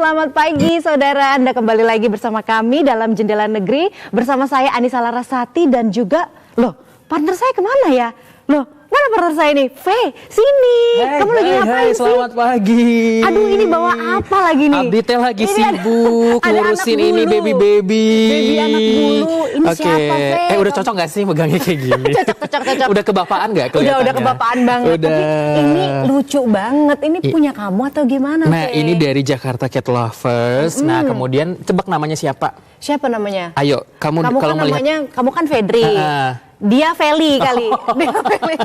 selamat pagi saudara. Anda kembali lagi bersama kami dalam Jendela Negeri. Bersama saya Anissa Larasati dan juga, partner saya kemana ya? Mana partner saya nih? Sini. Kamu lagi ngapain sih? Selamat pagi. Aduh, ini bawa apa lagi nih? Abdi lagi sibuk ngurusin ini baby. Baby anak bulu. Ini siapa, Fe? Udah cocok gak sih megangnya kayak gini? Cocok. Udah kebapaan gak kelihatannya? Udah kebapaan banget. Udah. Tapi ini lucu banget. Ini punya kamu atau gimana, Nah, Fe? ini dari Jakarta Cat Lovers. Nah, kemudian tebak namanya siapa? Siapa namanya? Ayo, kamu kalau kan melihat. namanya, kamu kan Fedri. Dia Feli kali. Dia Feli.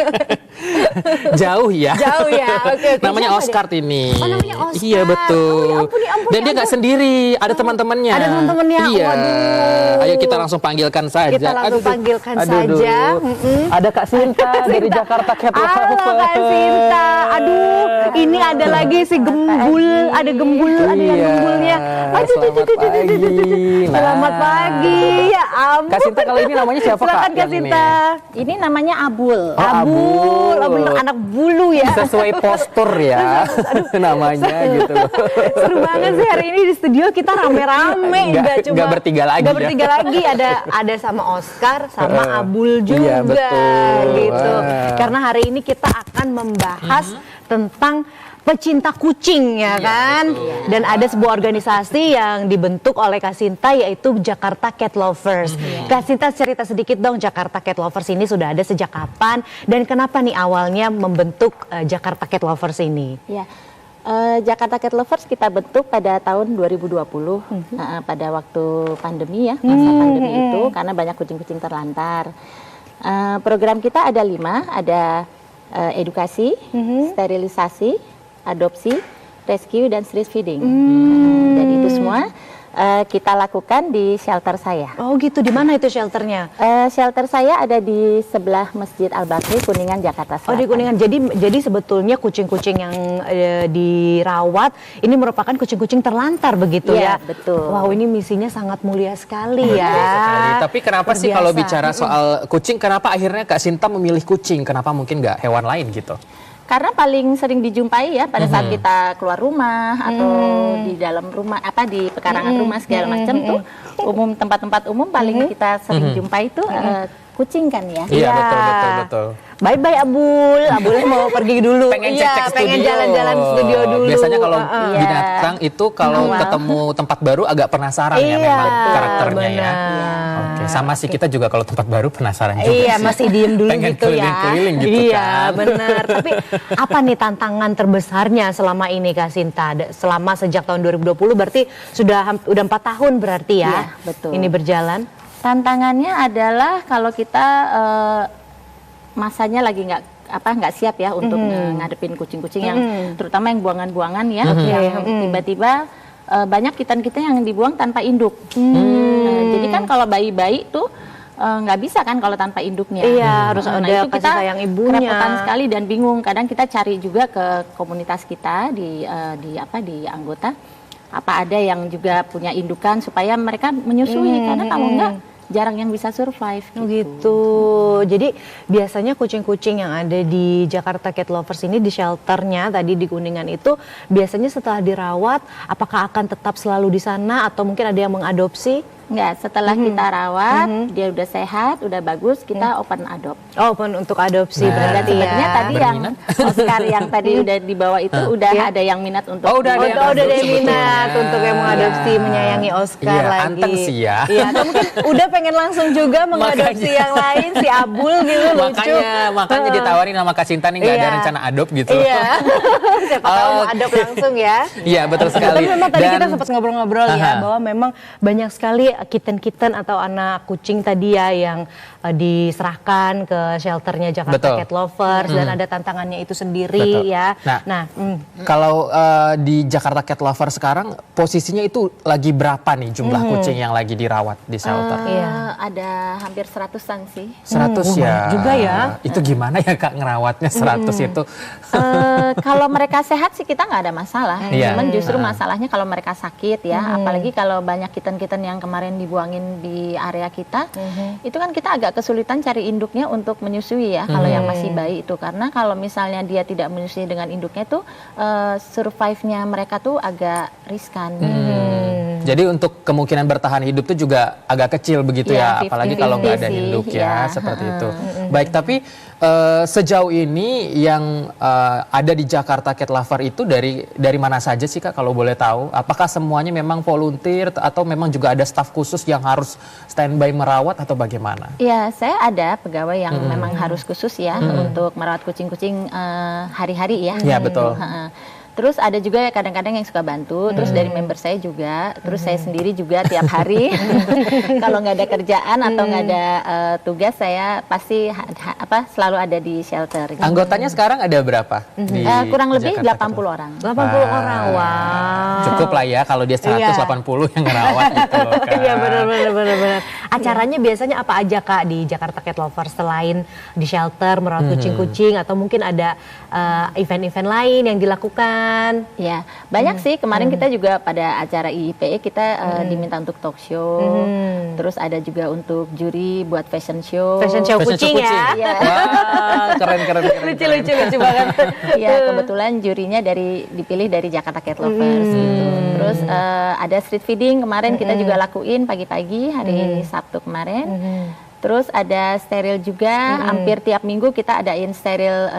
Jauh ya. Jauh ya. Oke. Namanya Oscar ini. Oh, namanya Oscar. Iya, betul. Oh, ya ampun. Dan dia nggak sendiri, ada teman-temannya. Ada teman-temannya. Iya. Waduh. Ayo kita langsung panggilkan saja. Kita langsung panggilkan saja. Ada Kak Sinta dari Jakarta Cat Lovers. Halo Kak Sinta. Aduh, ini ada lagi si gembul. Ada gembul, ada yang gembulnya. Selamat pagi. Selamat pagi. Ya ampun. Kak Sinta, kalau ini namanya siapa, Kak? Silakan Kak Sinta. Ini namanya Abul. Oh, Abul. Oh, bener anak bulu ya. Sesuai postur ya. Namanya gitu. Seru banget sih hari ini di studio kita rame-rame. Nggak bertiga lagi. Nggak bertiga lagi. Ada sama Oscar, sama Abul juga. Iya, betul. Gitu. Karena hari ini kita akan membahas tentang pecinta kucing ya kan. Dan ada sebuah organisasi yang dibentuk oleh Kak Sinta, yaitu Jakarta Cat Lovers. Kak Sinta, cerita sedikit dong, Jakarta Cat Lovers ini sudah ada sejak kapan dan kenapa nih awalnya membentuk Jakarta Cat Lovers ini? Ya, Jakarta Cat Lovers kita bentuk pada tahun 2020 pada waktu pandemi ya, masa pandemi itu, karena banyak kucing-kucing terlantar. Program kita ada 5, ada edukasi, sterilisasi, adopsi, rescue, dan street feeding. Dan itu semua kita lakukan di shelter saya. Oh gitu, di mana itu shelternya? Shelter saya ada di sebelah Masjid Al-Bakri, Kuningan, Jakarta Selatan. Oh, di Kuningan. Jadi sebetulnya kucing-kucing yang dirawat ini merupakan kucing-kucing terlantar begitu ya? Iya, betul. Wow, ini misinya sangat mulia sekali ya. Sekali. Tapi kenapa sih Luar kalau biasa. bicara soal kucing, kenapa akhirnya Kak Sinta memilih kucing? Kenapa mungkin nggak hewan lain gitu? Karena paling sering dijumpai ya pada saat kita keluar rumah atau di dalam rumah, di pekarangan rumah segala macam tuh, tempat-tempat umum paling kita sering jumpai itu kucing kan ya. Iya, betul. Bye-bye Abul mau pergi dulu. Pengen cek pengen studio. jalan-jalan studio dulu. Biasanya kalau binatang itu kalau ketemu tempat baru agak penasaran ya memang karakternya ya. Oke, sama sih kita juga kalau tempat baru penasaran juga. Iya, sih. masih diem dulu Pengen gitu ya. keliling-keliling gitu Iya, kan. benar. Tapi apa nih tantangan terbesarnya selama ini Kak Sinta? Selama sejak tahun 2020 berarti udah 4 tahun berarti ya? Iya, betul. Ini berjalan. Tantangannya adalah kalau kita masanya lagi nggak siap ya untuk ngadepin kucing-kucing yang terutama yang buangan-buangan ya, yang tiba-tiba banyak kitan-kitan yang dibuang tanpa induk. Jadi kan kalau bayi-bayi tuh nggak bisa kan kalau tanpa induknya. Iya, harus ada itu kasih kita sayang ibunya. kerepotan sekali dan bingung. Kadang kita cari juga ke komunitas kita di anggota, apa ada yang juga punya indukan supaya mereka menyusui, karena kalau enggak jarang yang bisa survive. Gitu. Jadi biasanya kucing-kucing yang ada di Jakarta Cat Lovers ini di shelternya tadi di Kuningan itu biasanya setelah dirawat apakah akan tetap selalu di sana atau mungkin ada yang mengadopsi? Enggak, setelah kita rawat, dia udah sehat, udah bagus, kita open adopt. Oh, untuk adopsi Dan berarti sebenarnya ya. tadi yang Oscar yang tadi udah dibawa itu udah ada yang minat untuk udah ada Udah ada yang sebetulnya. minat untuk yang mengadopsi, menyayangi Oscar Iya, lagi. anteng sih ya. Iya, atau mungkin udah pengen langsung juga mengadopsi yang lain, si Abul gitu, lucu. Makanya ditawarin sama Kak Sinta nih nggak ada Iya. rencana adopt gitu. Iya, siapa tahu mau adopt langsung ya. Iya, betul sekali. Tapi memang tadi Dan- kita sempat ngobrol-ngobrol ya, bahwa memang banyak sekali kitten-kitten atau anak kucing tadi ya yang diserahkan ke shelternya Jakarta Betul. Cat Lovers dan ada tantangannya itu sendiri Betul. ya. Nah, kalau di Jakarta Cat Lover sekarang posisinya itu lagi berapa nih jumlah kucing yang lagi dirawat di shelter? ada hampir 100-an sih. 100 ya. juga ya. Itu gimana ya Kak ngerawatnya 100 itu? Kalau mereka sehat sih kita nggak ada masalah. Iya. Cuman justru masalahnya kalau mereka sakit ya, apalagi kalau banyak kitten-kitten yang kemarin kemarin dibuangin di area kita, itu kan kita agak kesulitan cari induknya untuk menyusui ya, kalau yang masih bayi itu. Karena kalau misalnya dia tidak menyusui dengan induknya tuh, survive-nya mereka tuh agak riskan. Jadi untuk kemungkinan bertahan hidup itu juga agak kecil begitu ya, apalagi kalau nggak ada induk ya, seperti itu. Baik, tapi sejauh ini yang ada di Jakarta Cat Lover itu dari mana saja sih Kak, kalau boleh tahu? Apakah semuanya memang volunteer atau memang juga ada staf khusus yang harus standby merawat atau bagaimana? Ya, saya ada pegawai yang memang harus khusus ya untuk merawat kucing-kucing hari-hari ya. Iya, betul. Terus ada juga kadang-kadang yang suka bantu, terus dari member saya juga, terus saya sendiri juga tiap hari kalau nggak ada kerjaan atau nggak ada tugas, saya pasti selalu ada di shelter. Gitu. Anggotanya sekarang ada berapa? Kurang lebih Jakarta 80 orang. 80 orang, wow. Cukup lah ya kalau dia 180 yang ngerawat gitu loh Kak. Iya benar. Acaranya biasanya apa aja Kak di Jakarta Cat Lover selain di shelter merawat kucing-kucing atau mungkin ada event-event lain yang dilakukan? Ya, banyak sih. Kemarin kita juga pada acara IIPE kita diminta untuk talk show. Terus ada juga untuk juri buat fashion show. Fashion show kucing ya. Iya. Wah, keren. Lucu banget. Iya, kebetulan jurinya dipilih dari Jakarta Cat Lovers gitu. Terus ada street feeding kemarin kita juga lakuin pagi-pagi hari Sabtu kemarin. Terus ada steril juga, hampir tiap minggu kita adain steril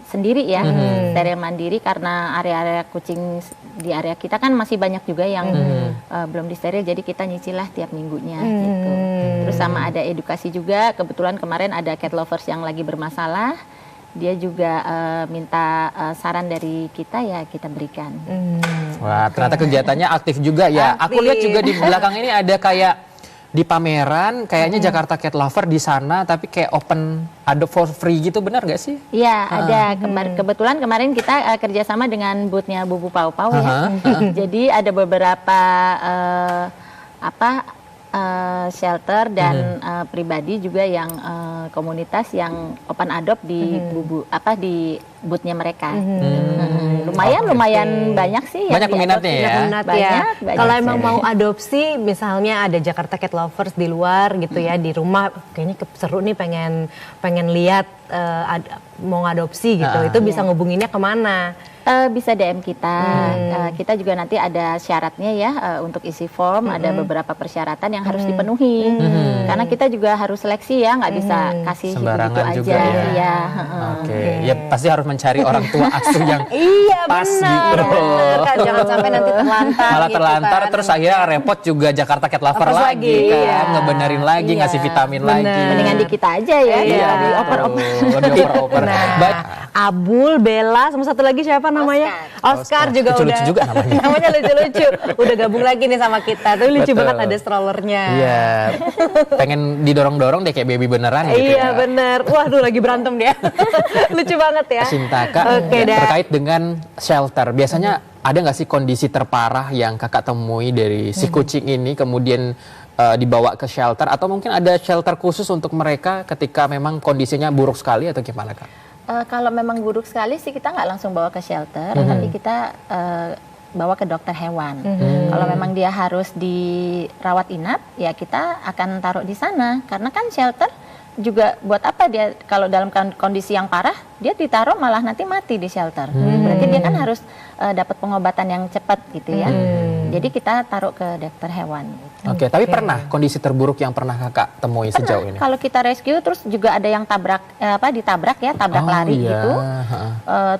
sendiri ya, steril mandiri karena area-area kucing di area kita kan masih banyak juga yang belum disteril, jadi kita nyicil lah tiap minggunya gitu. Terus sama ada edukasi juga, kebetulan kemarin ada cat lovers yang lagi bermasalah, dia juga minta saran dari kita ya kita berikan. Wah, ternyata kegiatannya aktif juga ya. Aku lihat juga di belakang ini ada kayak di pameran kayaknya Jakarta Cat Lover di sana tapi kayak open adopt for free gitu, benar gak sih? Iya, ada. Kebetulan kemarin kita kerjasama dengan booth-nya Bubu Pau Pau ya. Jadi ada beberapa shelter dan pribadi juga yang komunitas yang open adopt di di booth-nya mereka. Lumayan banyak sih. Banyak peminatnya ya. Banyak. Kalau emang mau adopsi, misalnya ada Jakarta Cat Lovers di luar gitu ya, di rumah kayaknya seru nih pengen lihat mau ngadopsi gitu, itu bisa ngubunginnya kemana? Bisa DM kita. Kita juga nanti ada syaratnya ya untuk isi form, ada beberapa persyaratan yang harus dipenuhi. Karena kita juga harus seleksi ya, nggak bisa kasih sembarangan begitu juga aja. ya. Oke, ya pasti harus mencari orang tua asuh yang pas gitu. Kan, jangan sampai nanti terlantar. Malah gitu terlantar kan. terus akhirnya repot juga Jakarta Cat Lover Lepas lagi kan, iya. ngebenerin lagi, ngasih vitamin lagi. Mendingan di kita aja ya. Iya, Oper-oper. lebih oper-oper. Baik. Abul, Bella, sama satu lagi siapa namanya? Oscar juga lucu-lucu udah. juga namanya. Namanya lucu-lucu. Udah gabung lagi nih sama kita. Tapi lucu Betul. banget ada strollernya. Iya, pengen didorong-dorong deh kayak baby beneran gitu Iya ya. bener. Waduh lagi berantem dia. Lucu banget ya. Cinta Kak, Oke, dah. terkait dengan shelter, biasanya ada nggak sih kondisi terparah yang kakak temui dari si kucing ini kemudian dibawa ke shelter, atau mungkin ada shelter khusus untuk mereka ketika memang kondisinya buruk sekali atau gimana Kak? Kalau memang buruk sekali sih kita nggak langsung bawa ke shelter, tapi kita bawa ke dokter hewan. Kalau memang dia harus dirawat inap, ya kita akan taruh di sana. Karena kan shelter juga buat apa dia kalau dalam kondisi yang parah, dia ditaruh malah nanti mati di shelter. Berarti dia kan harus dapat pengobatan yang cepat gitu ya. Jadi kita taruh ke dokter hewan. Oke, tapi pernah kondisi terburuk yang pernah kakak temui sejauh ini? Kalau kita rescue terus juga ada yang ditabrak ya, tabrak lari iya. gitu.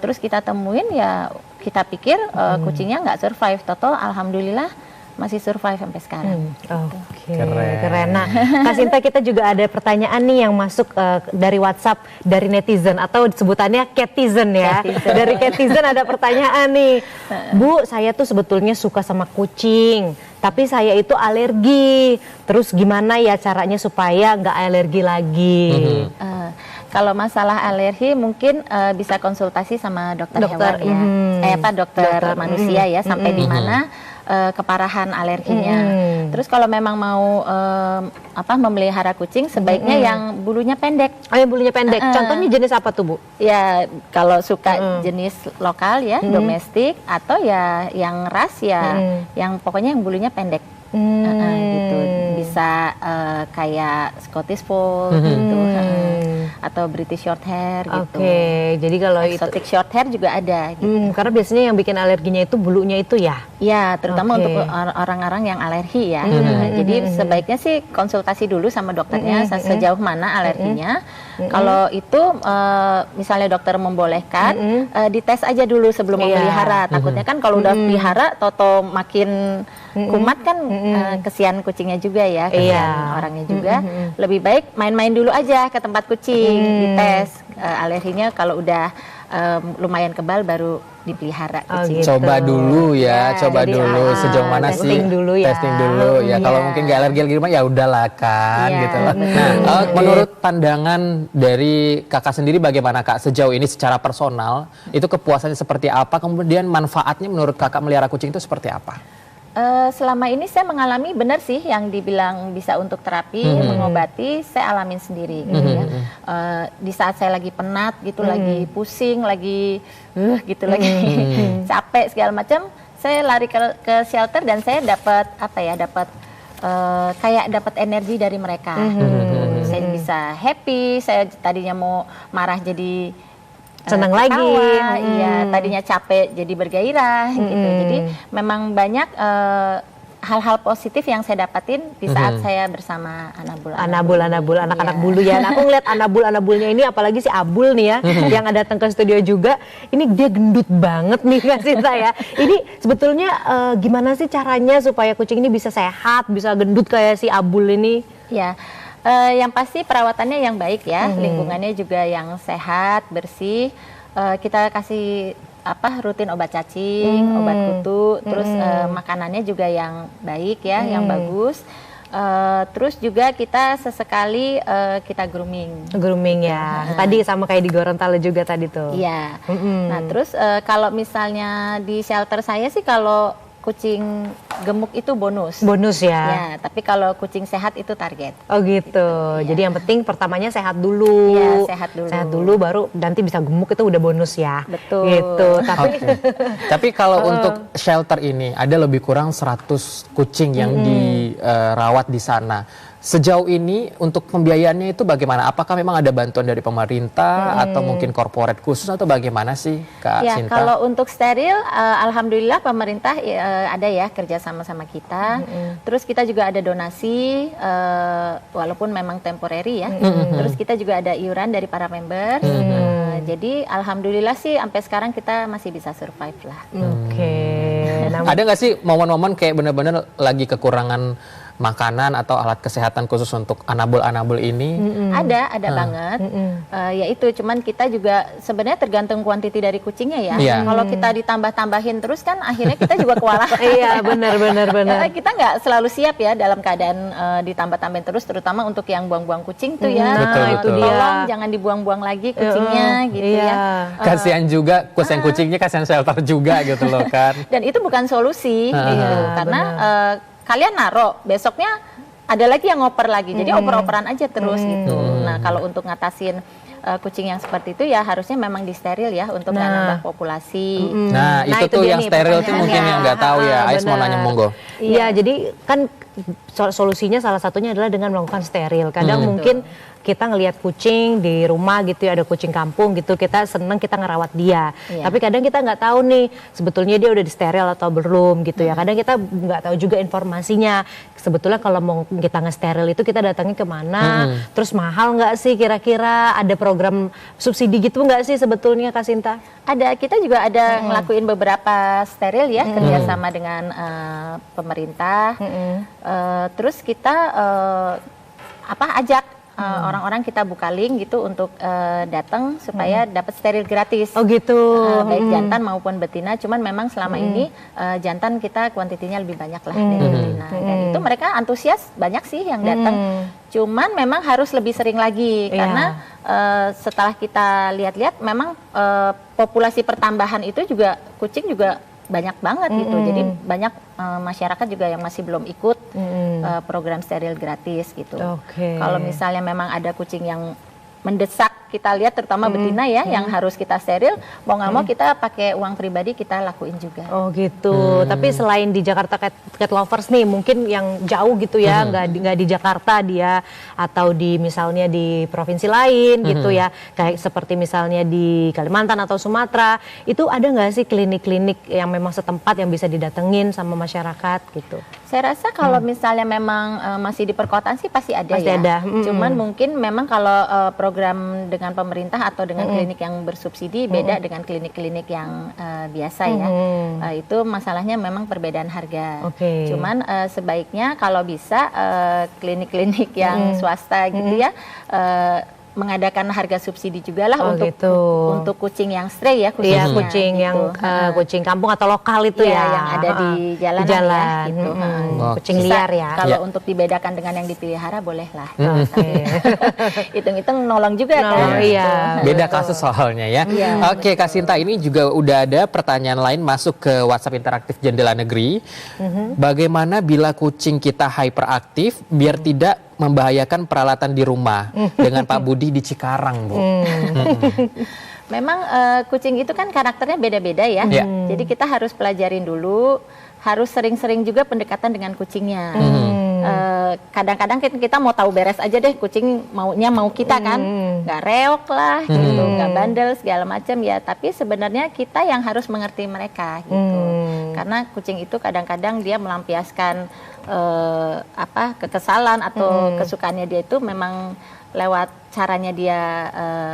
Terus kita temuin ya, kita pikir kucingnya nggak survive. Toto alhamdulillah masih survive sampai sekarang. Oke, Keren. keren. Nah, Kak Sinta, kita juga ada pertanyaan nih yang masuk dari WhatsApp dari netizen atau sebutannya Catizen ya. Dari Catizen ada pertanyaan nih. Bu, saya tuh sebetulnya suka sama kucing, tapi saya itu alergi. Terus gimana ya caranya supaya nggak alergi lagi? Kalau masalah alergi mungkin bisa konsultasi sama dokter hewan ya. Dokter manusia ya, sampai di mana keparahan alerginya. Terus kalau memang mau memelihara kucing, sebaiknya yang bulunya pendek. Oh, yang bulunya pendek. Contohnya jenis apa tuh, Bu? Ya kalau suka jenis lokal ya, domestik, atau ya yang ras ya, yang pokoknya yang bulunya pendek. Gitu. bisa kayak Scottish Fold gitu, atau British Shorthair gitu. Oke, jadi kalau Exotic Shorthair juga ada. Gitu. karena biasanya yang bikin alerginya itu bulunya itu ya. Ya, terutama untuk orang-orang yang alergi ya. Jadi sebaiknya sih konsultasi dulu sama dokternya sejauh mana alerginya. Kalau itu misalnya dokter membolehkan, dites aja dulu sebelum memelihara. Takutnya kan kalau udah pelihara, toto makin kumat kan kesian kucingnya juga ya, kesian orangnya juga. Lebih baik main-main dulu aja ke tempat kucing, dites alerginya. Kalau udah lumayan kebal baru dipelihara kucing. Gitu. Coba dulu ya, coba dulu sejauh mana testing sih dulu ya. testing dulu ya. Kalau mungkin nggak alergi mah ya udahlah kan gitu loh. Nah, menurut pandangan dari kakak sendiri bagaimana kak sejauh ini secara personal itu kepuasannya seperti apa, kemudian manfaatnya menurut kakak melihara kucing itu seperti apa? Selama ini saya mengalami benar sih yang dibilang bisa untuk terapi, mengobati, saya alamin sendiri gitu ya. Di saat saya lagi penat gitu, lagi pusing, lagi gitu, lagi capek segala macam, saya lari ke shelter dan saya dapat kayak dapat energi dari mereka. Saya bisa happy, saya tadinya mau marah jadi senang lagi. Iya, tadinya capek jadi bergairah gitu. Jadi memang banyak hal-hal positif yang saya dapatin di saat saya bersama Anabul, anak-anak bulu ya. Nah, aku ngeliat Anabulnya ini, apalagi si Abul nih ya, yang ada datang ke studio juga, ini dia gendut banget nih Kak Sinta ya. Ini sebetulnya gimana sih caranya supaya kucing ini bisa sehat, bisa gendut kayak si Abul ini? Ya. Yang pasti perawatannya yang baik ya, lingkungannya juga yang sehat, bersih. Kita kasih rutin obat cacing, obat kutu, terus makanannya juga yang baik ya, yang bagus. Terus juga kita sesekali kita grooming ya. Tadi sama kayak di Gorontalo juga tadi tuh. Iya. Nah terus kalau misalnya di shelter saya sih kalau kucing gemuk itu bonus. Bonus ya. Ya, tapi kalau kucing sehat itu target. Oh gitu. Ya. Jadi yang penting pertamanya sehat dulu. Iya, sehat dulu. Sehat dulu baru nanti bisa gemuk itu udah bonus ya. Betul. Gitu. Tapi kalau untuk shelter ini ada lebih kurang 100 kucing yang dirawat di sana. Sejauh ini untuk pembiayaannya itu bagaimana? Apakah memang ada bantuan dari pemerintah atau mungkin corporate khusus atau bagaimana sih Kak Sinta? Kalau untuk steril, alhamdulillah pemerintah ada ya kerja sama kita. Terus kita juga ada donasi, walaupun memang temporary ya. Terus kita juga ada iuran dari para members. Jadi alhamdulillah sih sampai sekarang kita masih bisa survive lah. Oke. Ada nggak sih momen-momen kayak bener-bener lagi kekurangan makanan atau alat kesehatan khusus untuk Anabul ini? Ada banget. Ya itu, cuman kita juga sebenarnya tergantung kuantiti dari kucingnya ya. Kalau kita ditambah-tambahin terus kan akhirnya kita juga kewalahan. Iya, benar. Kita nggak selalu siap ya dalam keadaan ditambah-tambahin terus, terutama untuk yang buang-buang kucing tuh ya. Betul. Tolong jangan dibuang-buang lagi kucingnya gitu ya. Kasihan juga kucingnya, kasihan shelter juga gitu loh kan. Dan itu bukan solusi gitu, karena kalian naruh, besoknya ada lagi yang ngoper lagi, jadi oper-operan aja terus gitu. Nah kalau untuk ngatasin kucing yang seperti itu ya harusnya memang disteril ya untuk nggak nambah populasi. Nah itu tuh yang steril tuh mungkin yang nggak tahu ya. Ais mau nanya monggo. Iya, jadi kan solusinya salah satunya adalah dengan melakukan steril. Kadang mungkin kita ngelihat kucing di rumah gitu ya, ada kucing kampung gitu, kita seneng kita ngerawat dia. Tapi kadang kita nggak tahu nih sebetulnya dia udah disteril atau belum gitu ya. Kadang kita nggak tahu juga informasinya. Sebetulnya kalau mau kita ngesteril itu kita datangnya kemana, terus mahal nggak sih kira-kira, ada program subsidi gitu nggak sih sebetulnya Kak Sinta? Ada, kita juga ada ngelakuin beberapa steril ya, kerjasama dengan pemerintah. Terus kita ajak orang-orang, kita buka link gitu untuk datang supaya dapat steril gratis. Oh gitu. Baik jantan maupun betina. Cuman memang selama ini jantan kita kuantitinya lebih banyak lah dari betina. Dan itu mereka antusias banyak sih yang datang. Cuman memang harus lebih sering lagi karena setelah kita lihat-lihat memang populasi pertambahan itu juga kucing juga banyak banget gitu. Jadi banyak masyarakat juga yang masih belum ikut program steril gratis gitu. Kalau misalnya memang ada kucing yang mendesak kita lihat, terutama betina ya yang harus kita steril, mau nggak mau kita pakai uang pribadi kita lakuin juga. Oh gitu. Tapi selain di Jakarta Cat Lovers nih, mungkin yang jauh gitu ya, nggak di Jakarta dia, atau di misalnya di provinsi lain gitu ya, kayak seperti misalnya di Kalimantan atau Sumatera, itu ada nggak sih klinik-klinik yang memang setempat yang bisa didatengin sama masyarakat gitu? Saya rasa kalau misalnya memang masih di perkotaan sih pasti ada. Pasti ya. ada. Cuman mungkin memang kalau program dengan pemerintah atau dengan klinik yang bersubsidi beda dengan klinik-klinik yang biasa ya. Itu masalahnya memang perbedaan harga. Cuman sebaiknya kalau bisa klinik-klinik yang swasta gitu ya, mengadakan harga subsidi juga lah untuk kucing yang stray ya, kucing yang kucing kampung atau lokal itu ya, yang ada di jalan ya, gitu. Kucing liar ya. Kalau untuk dibedakan dengan yang dipelihara boleh lah. Hitung-hitung nolong juga kan. Iya. Beda kasus soalnya ya. Oke, Kak Sinta, ini juga udah ada pertanyaan lain masuk ke WhatsApp interaktif Jendela Negeri. Bagaimana bila kucing kita hyperaktif biar tidak membahayakan peralatan di rumah dengan Pak Budi di Cikarang, Bu? Memang kucing itu kan karakternya beda-beda ya. Jadi kita harus pelajarin dulu, harus sering-sering juga pendekatan dengan kucingnya. Kadang-kadang kita mau tahu beres aja deh kucing maunya mau kita kan, nggak reok lah, gitu, nggak bandel segala macam ya. Tapi sebenarnya kita yang harus mengerti mereka gitu. Karena kucing itu kadang-kadang dia melampiaskan kekesalan atau kesukaannya dia itu memang lewat caranya dia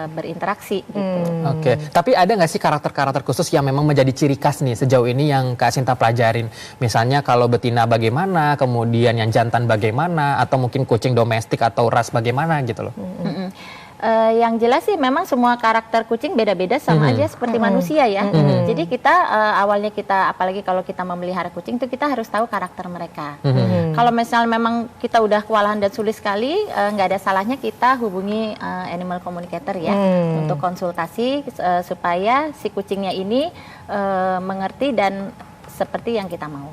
berinteraksi gitu. Oke, tapi ada nggak sih karakter-karakter khusus yang memang menjadi ciri khas nih sejauh ini yang Kak Sinta pelajarin? Misalnya kalau betina bagaimana, kemudian yang jantan bagaimana, atau mungkin kucing domestik atau ras bagaimana gitu loh? Yang jelas sih memang semua karakter kucing beda-beda sama aja seperti manusia ya. Jadi kita awalnya apalagi kalau kita memelihara kucing itu kita harus tahu karakter mereka. Kalau misalnya memang kita udah kewalahan dan sulit sekali, nggak ada salahnya kita hubungi animal communicator ya untuk konsultasi supaya si kucingnya ini mengerti dan seperti yang kita mau.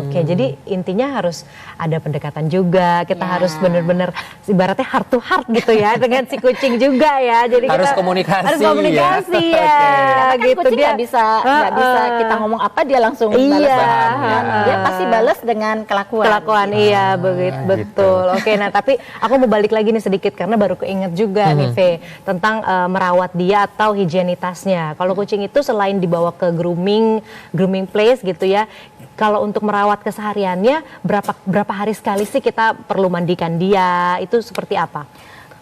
Oke, jadi intinya harus ada pendekatan juga. Kita harus benar-benar ibaratnya heart to heart gitu ya dengan si kucing juga ya. Jadi harus kita komunikasi. Harus komunikasi ya. Karena kan Gitu kucing dia nggak bisa kita ngomong apa dia langsung balas. Dia pasti balas dengan kelakuan. Iya, betul. Oke, nah tapi aku mau balik lagi nih sedikit karena baru keinget juga nih Ve tentang merawat dia atau higienitasnya. Kalau kucing itu selain dibawa ke grooming place gitu ya. Kalau untuk merawat kesehariannya berapa hari sekali sih kita perlu mandikan dia? Itu seperti apa?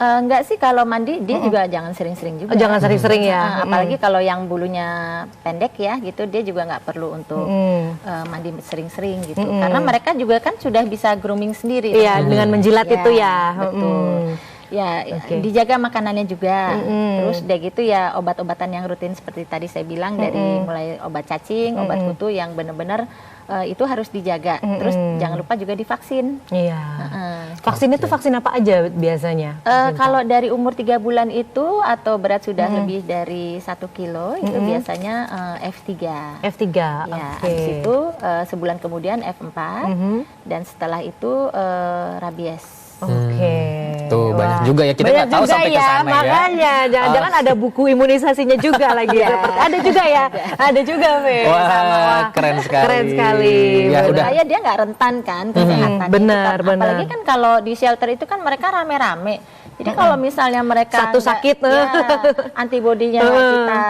Enggak sih, kalau mandi dia juga jangan sering-sering juga. Jangan sering-sering ya. Apalagi kalau yang bulunya pendek ya gitu, dia juga nggak perlu untuk mandi sering-sering gitu. Karena mereka juga kan sudah bisa grooming sendiri. Iya, dengan menjilat itu ya. Betul. Ya, dijaga makanannya juga. Terus udah gitu ya obat-obatan yang rutin seperti tadi saya bilang dari mulai obat cacing, obat kutu yang benar-benar itu harus dijaga. Terus jangan lupa juga divaksin. Iya. Vaksinnya tuh vaksin apa aja biasanya? Kalau dari umur 3 bulan itu atau berat sudah lebih dari 1 kilo itu biasanya F3. F3. Ya, habis itu sebulan kemudian F4 dan setelah itu rabies. Tuh banyak juga ya, kita nggak tahu sampai ke sana ya. Makanya jangan-jangan ada buku imunisasinya juga lagi. Ada juga ya, ada juga Ve. Wah, keren sekali. Keren sekali. Ya, udah. Supaya dia nggak rentan kan kesehatan. Benar. Apalagi kan kalau di shelter itu kan mereka rame-rame. Jadi kalau misalnya mereka satu sakit, antibodinya kita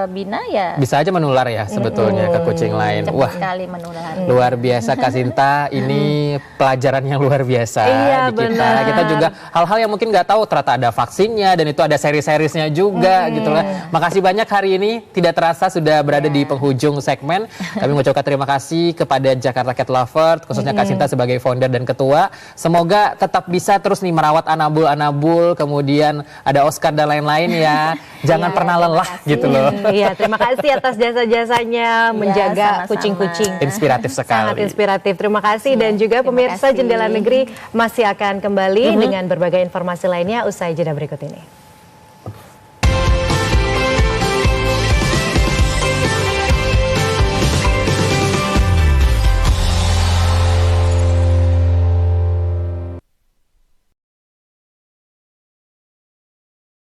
bina ya. Bisa aja menular ya sebetulnya ke kucing lain. Cepat sekali menular. Luar biasa Kak Sinta, ini pelajaran yang luar biasa di kita. Kita juga hal-hal yang mungkin nggak tahu ternyata ada vaksinnya dan itu ada seri-serisnya juga gitu lah. Makasih banyak hari ini, tidak terasa sudah berada di penghujung segmen. Kami mengucapkan terima kasih kepada Jakarta Cat Lovers, khususnya Kak Sinta sebagai founder dan ketua. Semoga tetap bisa terus nih merawat anabul, kemudian ada Oscar dan lain-lain ya. Jangan pernah lelah gitu loh. Iya, terima kasih atas jasa-jasanya menjaga kucing-kucing. Inspiratif sekali. Sangat inspiratif. Terima kasih dan juga pemirsa Jendela Negeri masih akan kembali dengan berbagai informasi lainnya usai jeda berikut ini.